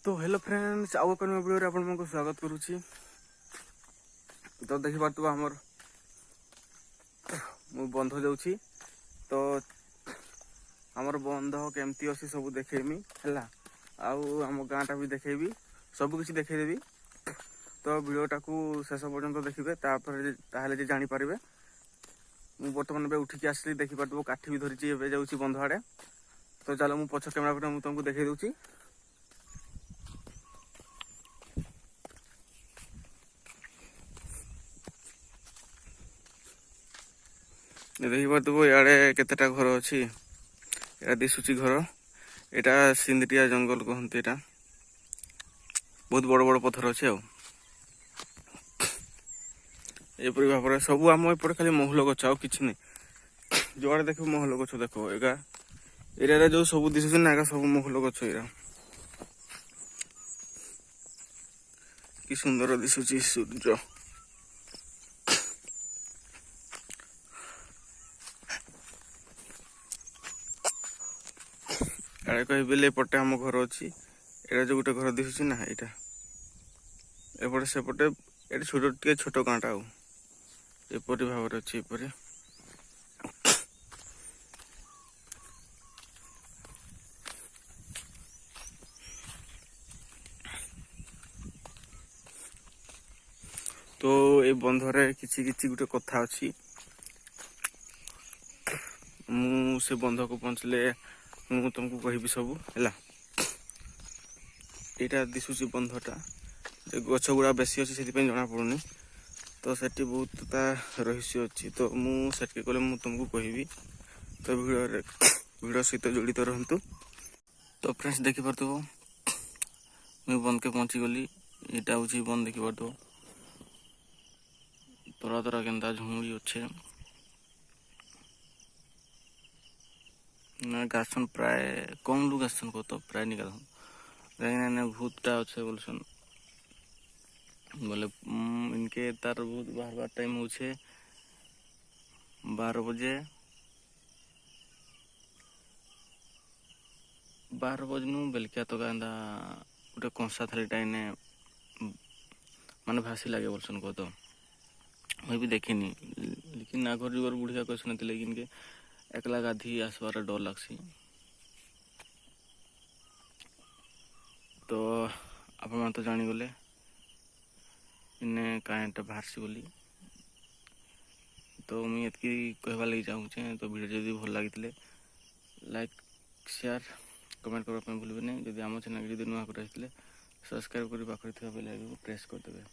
तो hello friends आउ कौन वीडियो आपको स्वागत करुच्ची। तो देखी पार्थ आमर मु बंध जाऊँगी तो आमर बंध केमती अच्छी सब देखेमी है आम गाँटा भी देखेबी सब किसी देखेदेवी। तो वीडियोटा को शेष पर्यंत देखिए ताहले जानीपारे। मु बर्तमान उठिकी आसली देखी पार्थ काठी भी धरी जाऊँगी बंध आड़े। तो चलो मु पछ कैमेरा पटे तुमको देखी दूची। देखी पार्थ इे केतेटा घर अच्छी एटा दिशुची घर। एटा सिंदरिया जंगल कहते। एटा बहुत बड़ बड़ पथर अच्छे एपरी भाव में सब आम एपटे खाली महल गछ आ कि जुआड़े देख महल गछ देख एगा एरिया जो सब दिशुची ना एगा सब महल गछ। एरा कि सुंदर दिशुची सूर्य। आड़े कहे एपटे आम घर अच्छी एटा जो गोटे घर दिशुची ना यहाँ एपटे सेपटे ये छोट छोट गाँटा एपरी भाव में अच्छी एपरी। तो ये बंधरे किसी किसी गोटे कथा अच्छी मु से बंध को पहुँचले मु तुमको कहबी सब है। यहाँ दिशुची बंधटा गछ गुड़ा बेसी अच्छी से जना पड़ूनी। तो सेठी बहुत ता रहस्य अच्छी तो मुझे गले मु तुमको कहबी। तो वीडियो सहित जड़ित रहतु। तो फ्रेंड्स देखी पार्थ मुझे बंद के पहुँची गली। यहाँ हूँ बंद देखी पार्थ तरा तरा केन्ता झुमुड़ी अच्छे ना गासन प्राय कम लोग आसन को तो प्राय निकाल कहीं भूतटा अच्छे बोलसन बोले इनके तार बहुत बाहर बार टाइम हो 12 बजे 12 बजनु बेलकिया तो कहता गोटे कंसा थाली टाइम माने भासी लगे बोलसन को। तो मैं भी देखनी लेकिन आगर जुगर बुढ़िया कह सुनते लेकिन के एकला गाधी आसबार डर लगसी। तो आप तो जानीगले इन्हें कहानीटा बाहर बोली। तो मुझे कहवा लगी चाहूँचे। तो वीडियो जदि भल लगी लाइक शेयर कमेंट करने भूलें नहीं। जब आम चैनल नुआ कर सब्सक्राइब कर पाखे बेल आइकन को प्रेस करदे।